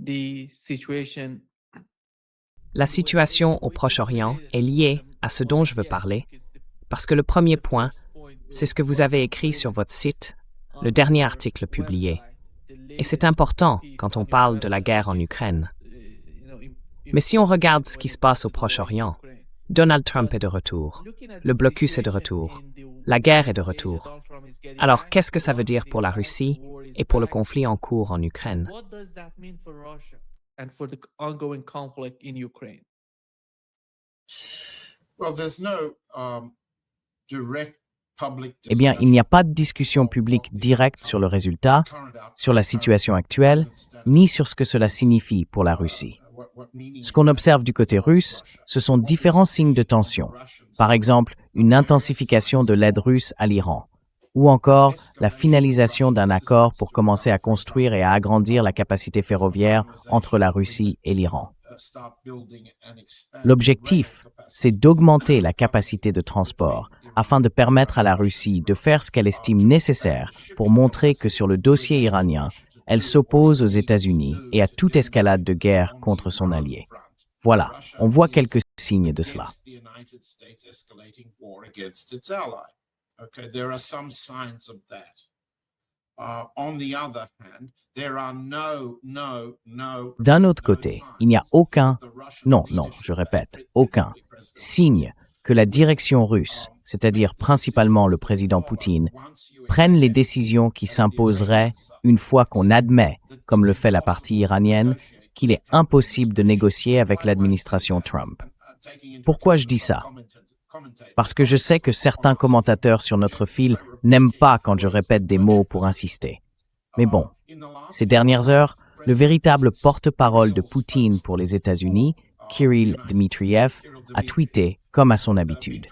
the situation. La situation au Proche-Orient est liée à ce dont je veux parler, parce que le premier point, c'est ce que vous avez écrit sur votre site, le dernier article publié. Et c'est important quand on parle de la guerre en Ukraine. Mais si on regarde ce qui se passe au Proche-Orient, Donald Trump est de retour, le blocus est de retour, la guerre est de retour. Alors, qu'est-ce que ça veut dire pour la Russie et pour le conflit en cours en Ukraine? What does that mean for Russia and for the ongoing conflict in Ukraine? Well, there's no direct public Eh bien, il n'y a pas de discussion publique directe sur le résultat, sur la situation actuelle, ni sur ce que cela signifie pour la Russie. Ce qu'on observe du côté russe, ce sont différents signes de tension. Par exemple, une intensification de l'aide russe à l'Iran, ou encore la finalisation d'un accord pour commencer à construire et à agrandir la capacité ferroviaire entre la Russie et l'Iran. L'objectif, c'est d'augmenter la capacité de transport afin de permettre à la Russie de faire ce qu'elle estime nécessaire pour montrer que sur le dossier iranien, elle s'oppose aux États-Unis et à toute escalade de guerre contre son allié. Voilà, on voit quelques signes de cela. Okay, there are some signs of that. On the other hand, there are no. D'un autre côté, il n'y a aucun, je répète, aucun signe que la direction russe, c'est-à-dire principalement le président Poutine, prenne les décisions qui s'imposeraient une fois qu'on admet, comme le fait la partie iranienne, qu'il est impossible de négocier avec l'administration Trump. Pourquoi je dis ça? Parce que je sais que certains commentateurs sur notre fil n'aiment pas quand je répète des mots pour insister. Mais bon, ces dernières heures, le véritable porte-parole de Poutine pour les États-Unis, Kirill Dmitriev, a tweeté comme à son habitude.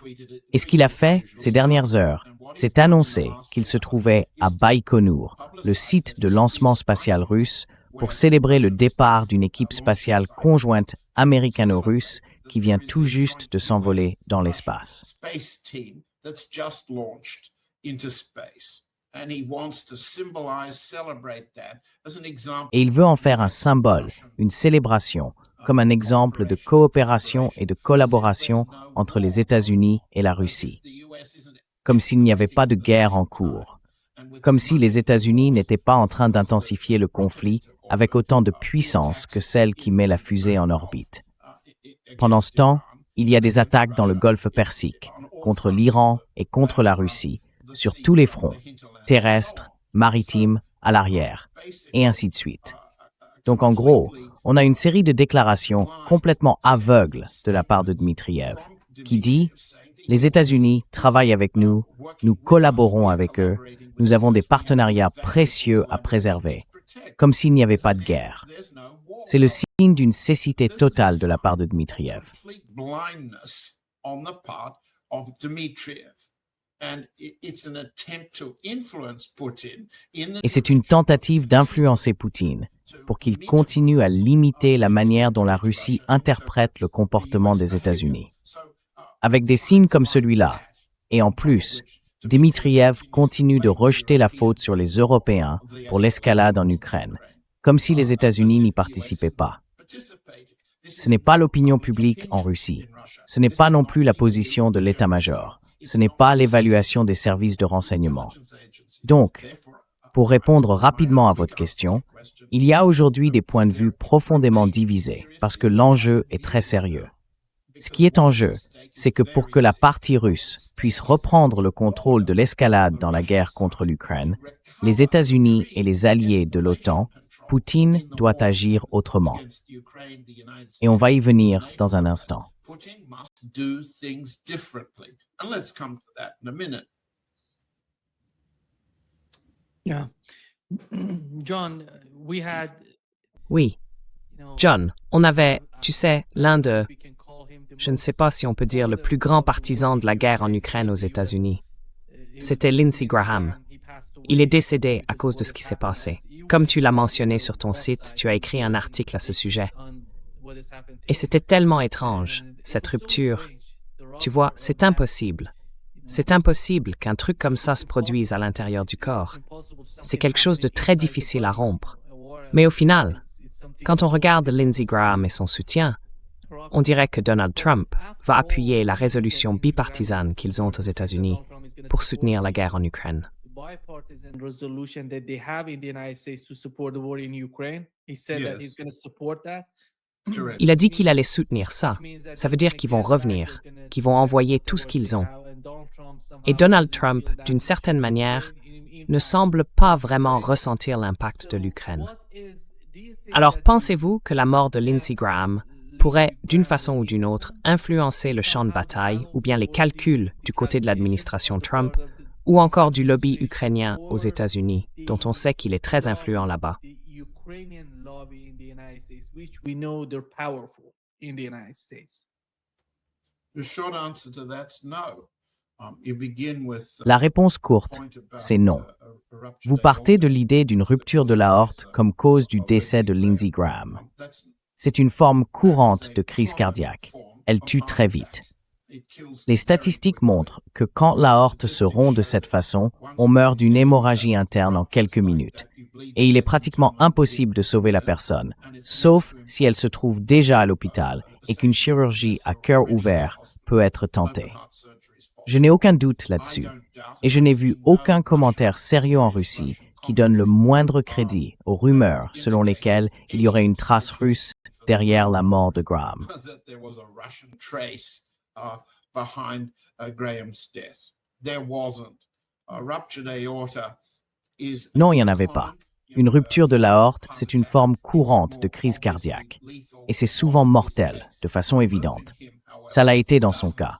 Et ce qu'il a fait ces dernières heures, c'est annoncer qu'il se trouvait à Baïkonour, le site de lancement spatial russe, pour célébrer le départ d'une équipe spatiale conjointe américano-russe qui vient tout juste de s'envoler dans l'espace. Et il veut en faire un symbole, une célébration, comme un exemple de coopération et de collaboration entre les États-Unis et la Russie. Comme s'il n'y avait pas de guerre en cours. Comme si les États-Unis n'étaient pas en train d'intensifier le conflit avec autant de puissance que celle qui met la fusée en orbite. Pendant ce temps, il y a des attaques dans le Golfe Persique, contre l'Iran et contre la Russie, sur tous les fronts, terrestres, maritimes, à l'arrière, et ainsi de suite. Donc en gros, on a une série de déclarations complètement aveugles de la part de Dmitriev, qui dit « Les États-Unis travaillent avec nous, nous collaborons avec eux, nous avons des partenariats précieux à préserver », comme s'il n'y avait pas de guerre. C'est le signe d'une cécité totale de la part de Dmitriev. Et c'est une tentative d'influencer Poutine pour qu'il continue à limiter la manière dont la Russie interprète le comportement des États-Unis. Avec des signes comme celui-là, et en plus, Dmitriev continue de rejeter la faute sur les Européens pour l'escalade en Ukraine, comme si les États-Unis n'y participaient pas. Ce n'est pas l'opinion publique en Russie. Ce n'est pas non plus la position de l'état-major. Ce n'est pas l'évaluation des services de renseignement. Donc, pour répondre rapidement à votre question, il y a aujourd'hui des points de vue profondément divisés parce que l'enjeu est très sérieux. Ce qui est en jeu, c'est que pour que la partie russe puisse reprendre le contrôle de l'escalade dans la guerre contre l'Ukraine, les États-Unis et les alliés de l'OTAN, Poutine doit agir autrement. Et on va y venir dans un instant. Yeah. John, we had, Oui, John, on avait, tu sais, l'un de, je ne sais pas si on peut dire le plus grand partisan de la guerre en Ukraine aux États-Unis. C'était Lindsey Graham. Il est décédé à cause de ce qui s'est passé. Comme tu l'as mentionné sur ton site, tu as écrit un article à ce sujet. Et c'était tellement étrange, cette rupture. Tu vois, c'est impossible. C'est impossible qu'un truc comme ça se produise à l'intérieur du corps. C'est quelque chose de très difficile à rompre. Mais au final, Quand on regarde Lindsey Graham et son soutien, on dirait que Donald Trump va appuyer la résolution bipartisane qu'ils ont aux États-Unis pour soutenir la guerre en Ukraine. Bipartisan resolution that they have in the United States to support the war in Ukraine. He said that he's going to support that. Correct. Il a dit qu'il allait soutenir ça. Ça veut dire qu'ils vont revenir, qu'ils vont envoyer tout ce qu'ils ont. Et Donald Trump, d'une certaine manière, ne semble pas vraiment ressentir l'impact de l'Ukraine. Alors pensez-vous que la mort de Lindsey Graham pourrait, d'une façon ou d'une autre, influencer le champ de bataille ou bien les calculs du côté de l'administration Trump ou encore du lobby ukrainien aux États-Unis, dont on sait qu'il est très influent là-bas? The short answer to that's no. You begin with La réponse courte, c'est non. Vous partez de l'idée d'une rupture de l'aorte comme cause du décès de Lindsey Graham. C'est une forme courante de crise cardiaque. Elle tue très vite. Les statistiques montrent que quand l'aorte se rompt de cette façon, on meurt d'une hémorragie interne en quelques minutes. Et il est pratiquement impossible de sauver la personne, sauf si elle se trouve déjà à l'hôpital et qu'une chirurgie à cœur ouvert peut être tentée. Je n'ai aucun doute là-dessus, et je n'ai vu aucun commentaire sérieux en Russie qui donne le moindre crédit aux rumeurs selon lesquelles il y aurait une trace russe derrière la mort de Graham. Behind Graham's death. There wasn't. A ruptured aorta is Non, il n'y en avait pas. Une rupture de l'aorte, c'est une forme courante de crise cardiaque. Et c'est souvent mortel, de façon évidente. Ça l'a été dans son cas.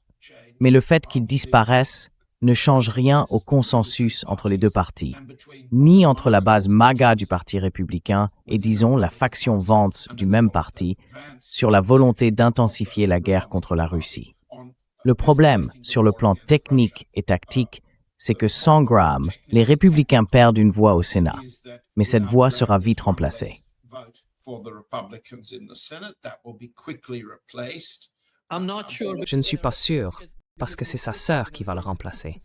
Mais le fait qu'il disparaisse ne change rien au consensus entre les deux partis, ni entre la base MAGA du Parti républicain et, disons, la faction Vance du même parti, sur la volonté d'intensifier la guerre contre la Russie. Le problème, sur le plan technique et tactique, c'est que sans Graham, les républicains perdent une voix au Sénat. Mais cette voix sera vite remplacée. Je ne suis pas sûr, parce que c'est sa sœur qui va le remplacer.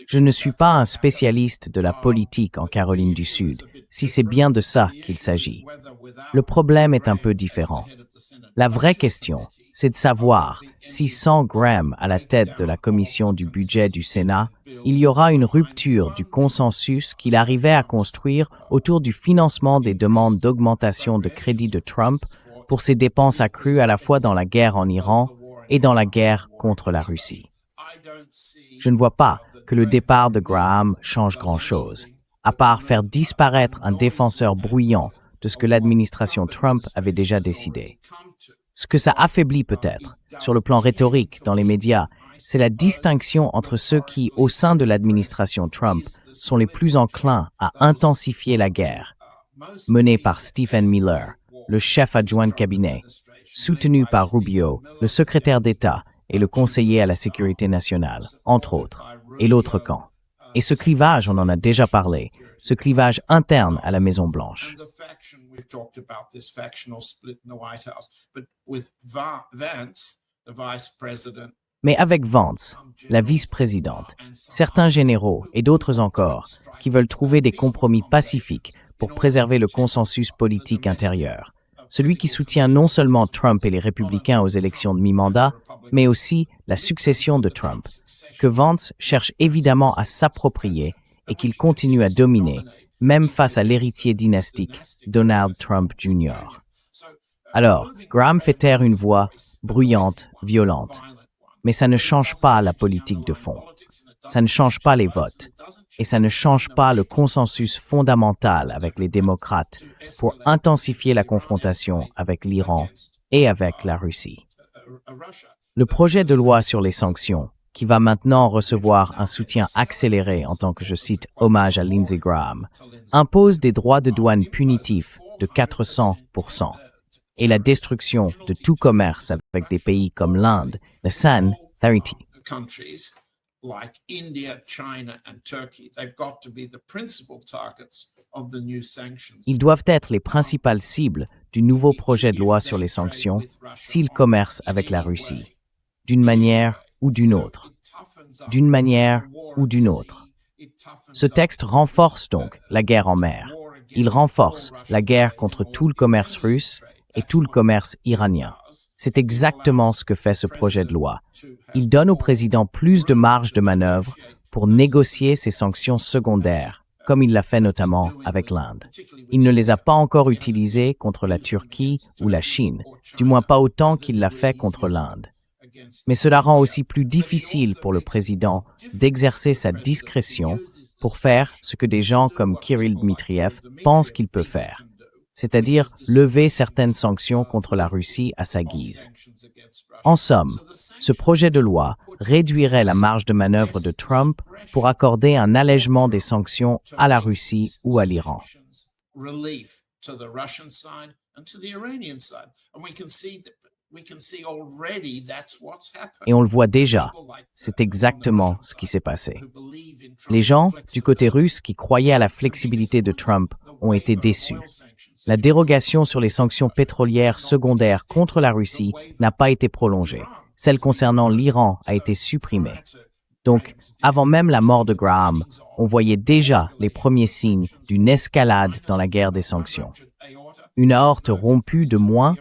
Je ne suis pas un spécialiste de la politique en Caroline du Sud, si c'est bien de ça qu'il s'agit. Le problème est un peu différent. La vraie question, c'est de savoir si sans Graham à la tête de la commission du budget du Sénat, il y aura une rupture du consensus qu'il arrivait à construire autour du financement des demandes d'augmentation de crédit de Trump pour ses dépenses accrues à la fois dans la guerre en Iran et dans la guerre contre la Russie. Je ne vois pas que le départ de Graham change grand-chose, à part faire disparaître un défenseur bruyant de ce que l'administration Trump avait déjà décidé. Ce que ça affaiblit peut-être, sur le plan rhétorique dans les médias, c'est la distinction entre ceux qui, au sein de l'administration Trump, sont les plus enclins à intensifier la guerre, menée par Stephen Miller, le chef adjoint de cabinet, soutenu par Rubio, le secrétaire d'État et le conseiller à la sécurité nationale, entre autres, et l'autre camp. Et ce clivage, on en a déjà parlé, ce clivage interne à la Maison-Blanche. Mais avec Vance, la vice-présidente, certains généraux et d'autres encore qui veulent trouver des compromis pacifiques pour préserver le consensus politique intérieur, celui qui soutient non seulement Trump et les républicains aux élections de mi-mandat, mais aussi la succession de Trump, que Vance cherche évidemment à s'approprier et qu'il continue à dominer, même face à l'héritier dynastique, Donald Trump Jr. Alors, Graham fait taire une voix bruyante, violente. Mais ça ne change pas la politique de fond. Ça ne change pas les votes. Et ça ne change pas le consensus fondamental avec les démocrates pour intensifier la confrontation avec l'Iran et avec la Russie. Le projet de loi sur les sanctions, qui va maintenant recevoir un soutien accéléré en tant que, je cite, hommage à Lindsey Graham, impose des droits de douane punitifs de 400% et la destruction de tout commerce avec des pays comme l'Inde, le San, 30. Like India, China, and Turkey, they've got to be the principal targets of the new sanctions. Ils doivent être les principales cibles du nouveau projet de loi sur les sanctions s'ils commercent avec la Russie, d'une manière ou d'une autre. D'une manière ou d'une autre. Ce texte renforce donc la guerre en mer. Il renforce la guerre contre tout le commerce russe et tout le commerce iranien. C'est exactement ce que fait ce projet de loi. Il donne au président plus de marge de manœuvre pour négocier ces sanctions secondaires, comme il l'a fait notamment avec l'Inde. Il ne les a pas encore utilisées contre la Turquie ou la Chine, du moins pas autant qu'il l'a fait contre l'Inde. Mais cela rend aussi plus difficile pour le président d'exercer sa discrétion pour faire ce que des gens comme Kirill Dmitriev pensent qu'il peut faire, c'est-à-dire lever certaines sanctions contre la Russie à sa guise. En somme, ce projet de loi réduirait la marge de manœuvre de Trump pour accorder un allègement des sanctions à la Russie ou à l'Iran. Et on le voit déjà, c'est exactement ce qui s'est passé. Les gens du côté russe qui croyaient à la flexibilité de Trump ont été déçus. La dérogation sur les sanctions pétrolières secondaires contre la Russie n'a pas été prolongée. Celle concernant l'Iran a été supprimée. Donc, avant même la mort de Graham, on voyait déjà les premiers signes d'une escalade dans la guerre des sanctions. Une aorte rompue de moins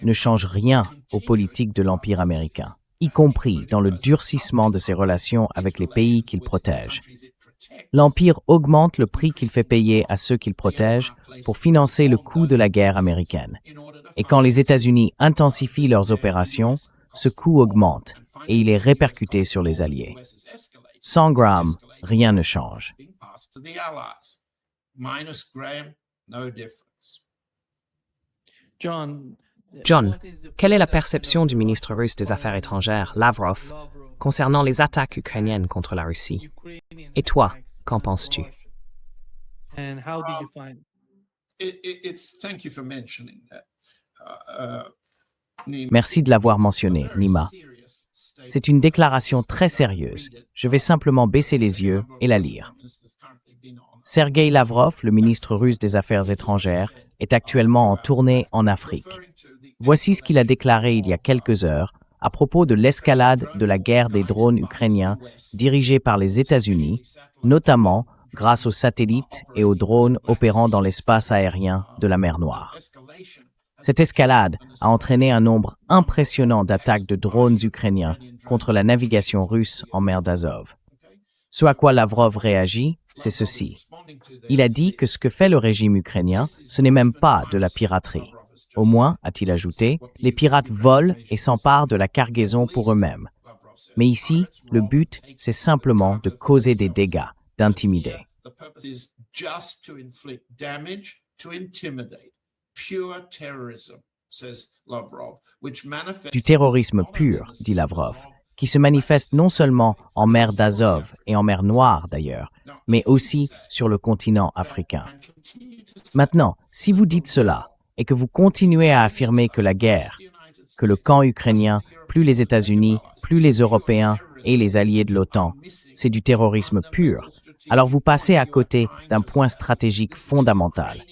ne change rien aux politiques de l'Empire américain, y compris dans le durcissement de ses relations avec les pays qu'il protège. L'Empire augmente le prix qu'il fait payer à ceux qu'il protège pour financer le coût de la guerre américaine. Et quand les États-Unis intensifient leurs opérations, ce coût augmente et il est répercuté sur les alliés. Sans Graham, rien ne change. John, quelle est la perception du ministre russe des Affaires étrangères, Lavrov, concernant les attaques ukrainiennes contre la Russie? Et toi, qu'en penses-tu? Merci de l'avoir mentionné, Nima. C'est une déclaration très sérieuse. Je vais simplement baisser les yeux et la lire. Sergei Lavrov, le ministre russe des Affaires étrangères, est actuellement en tournée en Afrique. Voici ce qu'il a déclaré il y a quelques heures à propos de l'escalade de la guerre des drones ukrainiens dirigés par les États-Unis, notamment grâce aux satellites et aux drones opérant dans l'espace aérien de la mer Noire. Cette escalade a entraîné un nombre impressionnant d'attaques de drones ukrainiens contre la navigation russe en mer d'Azov. Ce à quoi Lavrov réagit, c'est ceci. Il a dit que ce que fait le régime ukrainien, ce n'est même pas de la piraterie. Au moins, a-t-il ajouté, les pirates volent et s'emparent de la cargaison pour eux-mêmes. Mais ici, le but, c'est simplement de causer des dégâts, d'intimider. Du terrorisme pur, dit Lavrov, qui se manifeste non seulement en mer d'Azov et en mer Noire d'ailleurs, mais aussi sur le continent africain. Maintenant, si vous dites cela, et que vous continuez à affirmer que la guerre, que le camp ukrainien, plus les États-Unis, plus les Européens et les alliés de l'OTAN, c'est du terrorisme pur, alors vous passez à côté d'un point stratégique fondamental.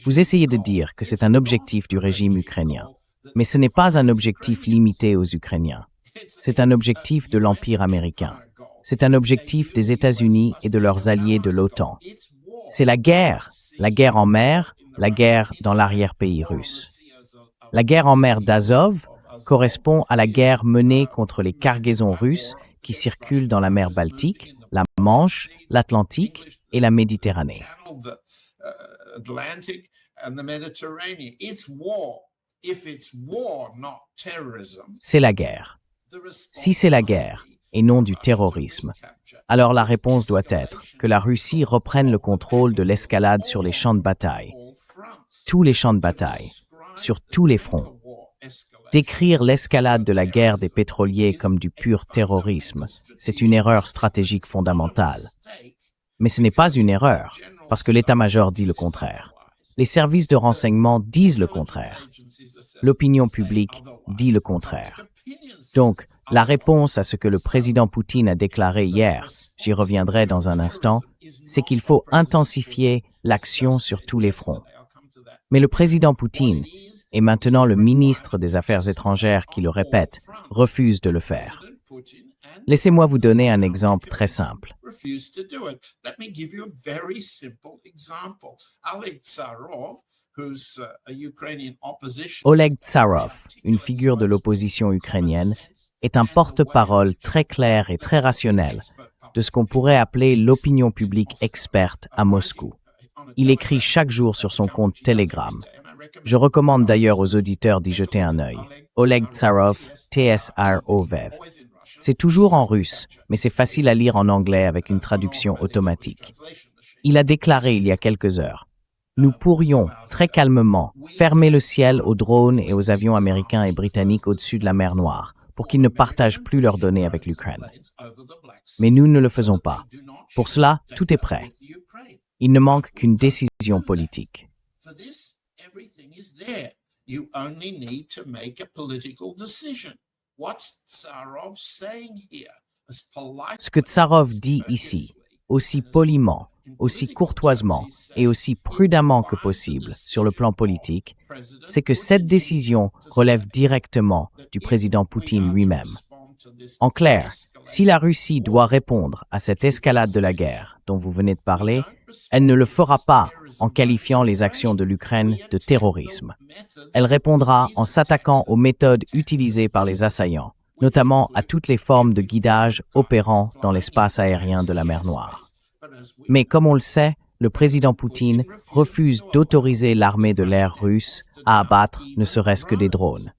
Vous essayez de dire que c'est un objectif du régime ukrainien, mais ce n'est pas un objectif limité aux Ukrainiens. C'est un objectif de l'Empire américain. C'est un objectif des États-Unis et de leurs alliés de l'OTAN. C'est la guerre en mer, la guerre dans l'arrière-pays russe. La guerre en mer d'Azov correspond à la guerre menée contre les cargaisons russes qui circulent dans la mer Baltique, la Manche, l'Atlantique et la Méditerranée. C'est la guerre. Si c'est la guerre et non du terrorisme, alors la réponse doit être que la Russie reprenne le contrôle de l'escalade sur les champs de bataille, tous les champs de bataille, sur tous les fronts. Décrire l'escalade de la guerre des pétroliers comme du pur terrorisme, c'est une erreur stratégique fondamentale. Mais ce n'est pas une erreur, parce que l'état-major dit le contraire. Les services de renseignement disent le contraire. L'opinion publique dit le contraire. Donc, la réponse à ce que le président Poutine a déclaré hier, j'y reviendrai dans un instant, c'est qu'il faut intensifier l'action sur tous les fronts. Mais le président Poutine, et maintenant le ministre des Affaires étrangères qui le répète, refuse de le faire. Laissez-moi vous donner un exemple très simple. refused to do it. Let me give you a very simple example. Oleg Tsarov, who's a Ukrainian opposition. Oleg Tsarov, une figure de l'opposition ukrainienne, est un porte-parole très clair et très rationnel de ce qu'on pourrait appeler l'opinion publique experte à Moscou. Il écrit chaque jour sur son compte Telegram. Je recommande d'ailleurs aux auditeurs d'y jeter un œil. Oleg Tsarov, Tsarov. C'est toujours en russe, mais c'est facile à lire en anglais avec une traduction automatique. Il a déclaré il y a quelques heures: nous pourrions, très calmement, fermer le ciel aux drones et aux avions américains et britanniques au-dessus de la mer Noire pour qu'ils ne partagent plus leurs données avec l'Ukraine. Mais nous ne le faisons pas. Pour cela, tout est prêt. Il ne manque qu'une décision politique. For this, everything is there. You only need to make a political decision. What's Tsarov saying here? As polite Ce que Tsarov dit ici, aussi poliment, aussi courtoisement et aussi prudemment que possible sur le plan politique, c'est que cette décision relève directement du président Poutine lui-même. En clair, si la Russie doit répondre à cette escalade de la guerre dont vous venez de parler, elle ne le fera pas en qualifiant les actions de l'Ukraine de terrorisme. Elle répondra en s'attaquant aux méthodes utilisées par les assaillants, notamment à toutes les formes de guidage opérant dans l'espace aérien de la mer Noire. Mais comme on le sait, le président Poutine refuse d'autoriser l'armée de l'air russe à abattre ne serait-ce que des drones.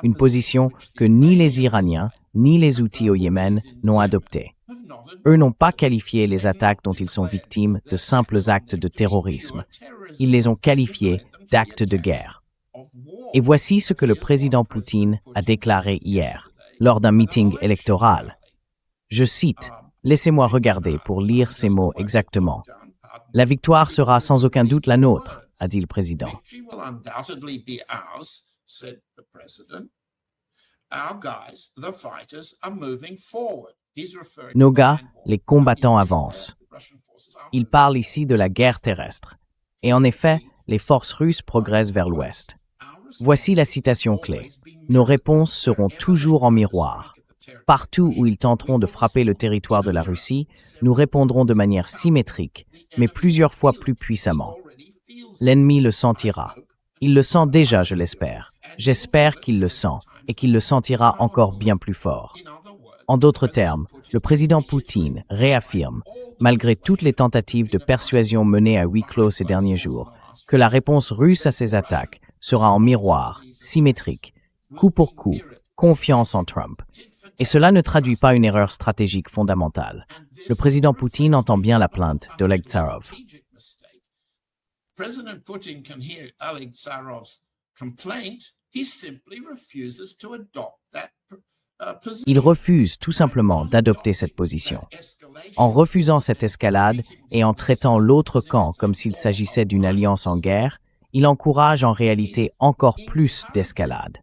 Une position que ni les Iraniens ni les Houthis au Yémen n'ont adoptée. Eux n'ont pas qualifié les attaques dont ils sont victimes de simples actes de terrorisme. Ils les ont qualifiées d'actes de guerre. Et voici ce que le président Poutine a déclaré hier, lors d'un meeting électoral. Je cite, laissez-moi regarder pour lire ces mots exactement. La victoire sera sans aucun doute la nôtre, a dit le président. Victory will undoubtedly be ours, said the president. Our guys, the fighters, are moving forward. He's referring Nos to gars, the land war. les combattants avancent. Russian forces are Il parle ici de la guerre terrestre. Et en effet, les forces russes progressent vers l'ouest. Voici la citation clé. Nos réponses seront toujours en miroir. Partout où ils tenteront de frapper le territoire de la Russie, nous répondrons de manière symétrique, mais plusieurs fois plus puissamment. L'ennemi le sentira. Il le sent déjà, je l'espère. J'espère qu'il le sent et qu'il le sentira encore bien plus fort. En d'autres termes, le président Poutine réaffirme, malgré toutes les tentatives de persuasion menées à huis clos ces derniers jours, que la réponse russe à ces attaques sera en miroir, symétrique, coup pour coup, confiance en Trump. Et cela ne traduit pas une erreur stratégique fondamentale. Le président Poutine entend bien la plainte d'Oleg Tsarov. President Putin can hear Oleg Tsarov's complaint. He simply refuses to adopt that position. Il refuse tout simplement d'adopter cette position. En refusant cette escalade et en traitant l'autre camp comme s'il s'agissait d'une alliance en guerre, il encourage en réalité encore plus d'escalade.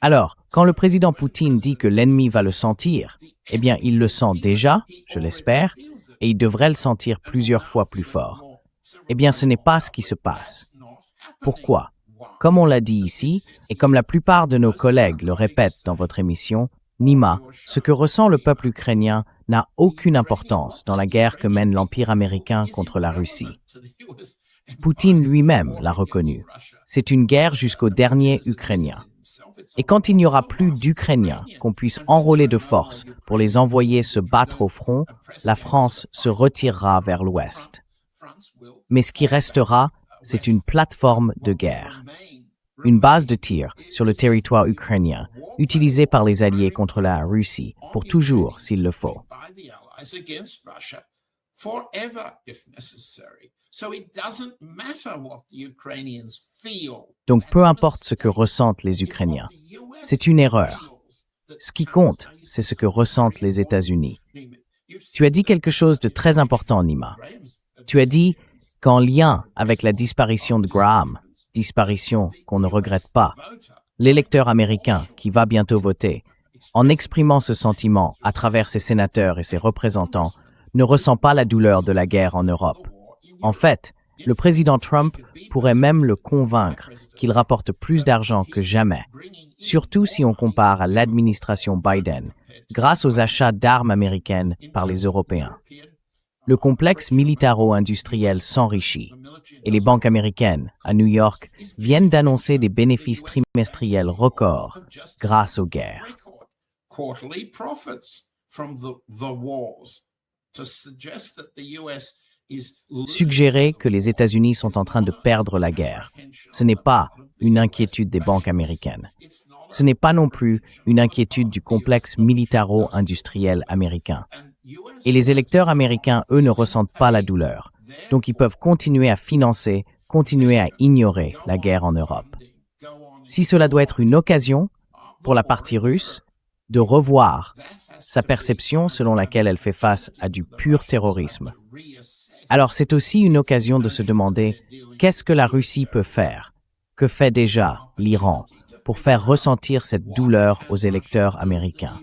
Alors, quand le président Poutine dit que l'ennemi va le sentir, eh bien, il le sent déjà, je l'espère, et il devrait le sentir plusieurs fois plus fort. Eh bien, ce n'est pas ce qui se passe. Pourquoi ? Comme on l'a dit ici, et comme la plupart de nos collègues le répètent dans votre émission, Nima, ce que ressent le peuple ukrainien n'a aucune importance dans la guerre que mène l'Empire américain contre la Russie. Poutine lui-même l'a reconnu. C'est une guerre jusqu'au dernier Ukrainien. Et quand il n'y aura plus d'Ukrainiens qu'on puisse enrôler de force pour les envoyer se battre au front, la France se retirera vers l'ouest. Mais ce qui restera, c'est une plateforme de guerre. Une base de tir sur le territoire ukrainien, utilisée par les Alliés contre la Russie, pour toujours s'il le faut. Donc peu importe ce que ressentent les Ukrainiens, c'est une erreur. Ce qui compte, c'est ce que ressentent les États-Unis. Tu as dit quelque chose de très important, Nima. Tu as dit qu'en lien avec la disparition de Graham, disparition qu'on ne regrette pas, l'électeur américain qui va bientôt voter, en exprimant ce sentiment à travers ses sénateurs et ses représentants, ne ressent pas la douleur de la guerre en Europe. En fait, le président Trump pourrait même le convaincre qu'il rapporte plus d'argent que jamais, surtout si on compare à l'administration Biden, grâce aux achats d'armes américaines par les Européens. Le complexe militaro-industriel s'enrichit et les banques américaines, à New York, viennent d'annoncer des bénéfices trimestriels records grâce aux guerres. Quarterly profits from the wars to suggest that the US is Suggérer que les États-Unis sont en train de perdre la guerre, ce n'est pas une inquiétude des banques américaines. Ce n'est pas non plus une inquiétude du complexe militaro-industriel américain. Et les électeurs américains, eux, ne ressentent pas la douleur. Donc ils peuvent continuer à financer, continuer à ignorer la guerre en Europe. Si cela doit être une occasion pour la partie russe de revoir sa perception selon laquelle elle fait face à du pur terrorisme, alors c'est aussi une occasion de se demander qu'est-ce que la Russie peut faire, que fait déjà l'Iran pour faire ressentir cette douleur aux électeurs américains,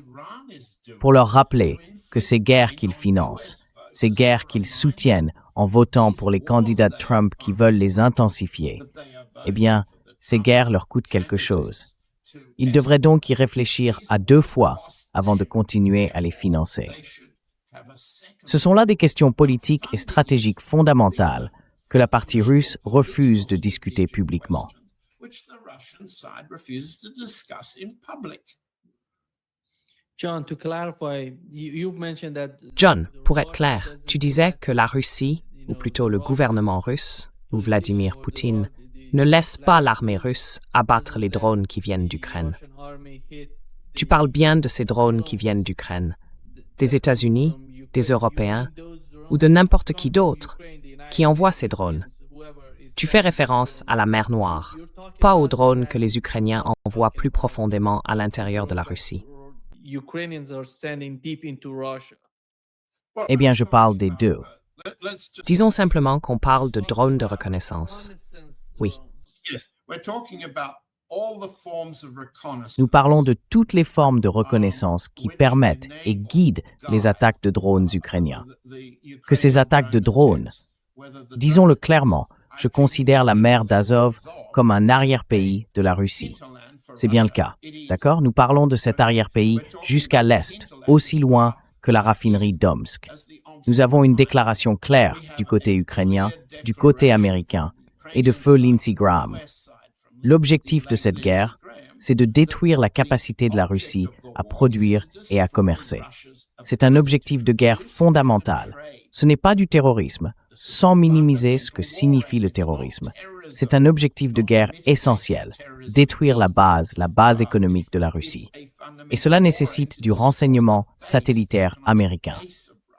pour leur rappeler que ces guerres qu'ils financent, ces guerres qu'ils soutiennent en votant pour les candidats de Trump qui veulent les intensifier, eh bien, ces guerres leur coûtent quelque chose. Ils devraient donc y réfléchir à 2 fois avant de continuer à les financer. Ce sont là des questions politiques et stratégiques fondamentales que la partie russe refuse de discuter publiquement. John, pour être clair, tu disais que la Russie, ou plutôt le gouvernement russe, ou Vladimir Poutine, ne laisse pas l'armée russe abattre les drones qui viennent d'Ukraine. Tu parles bien de ces drones qui viennent d'Ukraine, des États-Unis, des Européens ou de n'importe qui d'autre qui envoie ces drones. Tu fais référence à la mer Noire, pas aux drones que les Ukrainiens envoient plus profondément à l'intérieur de la Russie. Eh bien, je parle des deux. Disons simplement qu'on parle de drones de reconnaissance. Oui. Nous parlons de toutes les formes de reconnaissance qui permettent et guident les attaques de drones ukrainiens. Que ces attaques de drones, disons-le clairement, je considère la mer d'Azov comme un arrière-pays de la Russie. C'est bien le cas, d'accord? Nous parlons de cet arrière-pays jusqu'à l'est, aussi loin que la raffinerie d'Omsk. Nous avons une déclaration claire du côté ukrainien, du côté américain, et de feu Lindsey Graham. L'objectif de cette guerre, c'est de détruire la capacité de la Russie à produire et à commercer. C'est un objectif de guerre fondamental. Ce n'est pas du terrorisme, sans minimiser ce que signifie le terrorisme. C'est un objectif de guerre essentiel, détruire la base économique de la Russie. Et cela nécessite du renseignement satellitaire américain.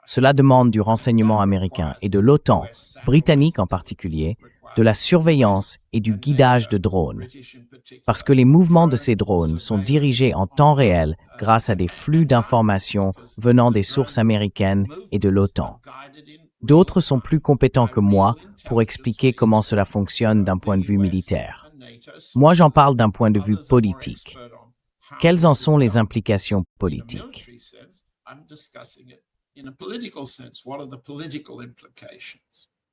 Cela demande du renseignement américain et de l'OTAN, britannique en particulier, de la surveillance et du guidage de drones. Parce que les mouvements de ces drones sont dirigés en temps réel grâce à des flux d'informations venant des sources américaines et de l'OTAN. D'autres sont plus compétents que moi pour expliquer comment cela fonctionne d'un point de vue militaire. Moi, j'en parle d'un point de vue politique. Quelles en sont les implications politiques? In a political sense, what are the political implications?